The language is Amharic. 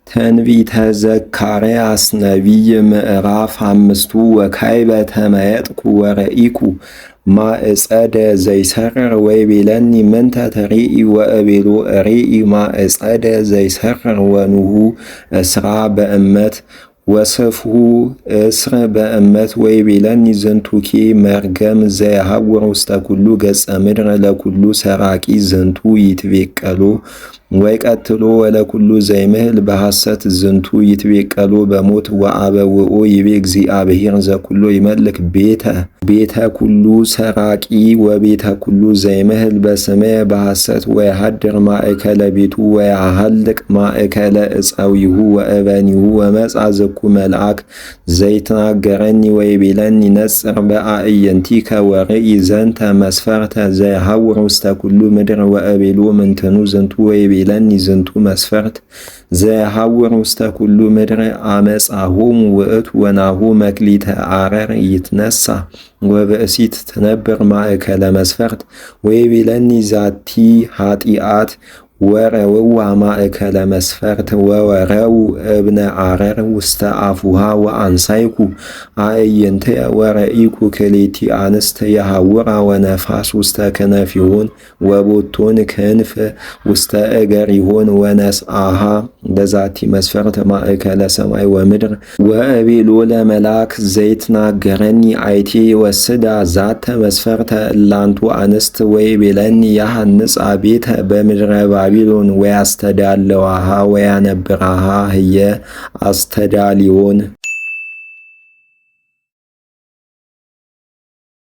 ትንቢተ ዘካርያስ ነቢይ ምዕራፍ 5 ወካዕበ ተመየጥኩ ወረኢኩ ማዕጸደ ዘይሰርር ወይቤለኒ ምንተ ትርኢ ወእቤሎ እሬኢ ማዕጸደ ዘይሰርር ወኑሁ እስራ በእመት ወሰፍሁ እስር በእመት ወይቤለኒ ዝንቱኬ መርገም ዘየሐውር ውስተ ኩሉ ገጸ ምድር ለኩሉ ሰራቂ ዝንቱ ይትቤቀሎ ወይቀትሎ ወለኩሉ ዘይምህል በሐሰት ዝንቱ ይትቤቀሎ በሞት ወአበውኦ ይቤ እግዚአብሔር ዘኩሎ ይመልክ ቤተ ኩሉ ሰራቂ ወቤተ ኩሉ ዘይምህል በስሜ በሐሰት ወየሐድር ማእከለ ቤቱ ወያሐልቅ ማእከለ ዕፀዊሁ ወእበኒሁ ወመጻ ዘኩ መልአክ ዘይትናገረኒ ወይቤለኒ ነጽር በአዕይንቲከ ወርኢ ዘንተ መስፈርተ ዘየሐውር ውስተ ኩሉ ምድር ወእቤሎ ምንትኑ ዝንቱ ወይቤለኒ ዝንቱ መስፈርት ዘየሐውር ውስተ ኩሉ ምድር አመጻሆሙ ውእቱ ወናሁ መክሊተ አረር ይትነሳ ወብእሲት ትነብር ማእከለ መስፈርት ወይቤለኒ ዛቲ ኃጢአት ወረውዋ ማእከለ መስፈርት ወወረው እብነ አረር ውስተ አፉሃ ወአንሳይኩ አዕይንትየ ወረኢኩ ክልኤቲ አንስት የሐውራ ወነፋስ ውስተ ክነፊሆን ወቦቶን ክንፍ ውስተ እገሪሆን ወነስአሃ በዛቲ መስፈርት ማእከለ ሰማይ ወምድር ወእቤሎ ለመልአክ ዘይትናገረኒ አይቴ ወስዳ ዛተ መስፈርተ እላንቱ አንስት ወይቤለኒ ያሐንጻ ቤተ በምድረ ባቢሎን ወያስተዳለዋሃ ወያነብራሃ ህየ አስተዳሊዮን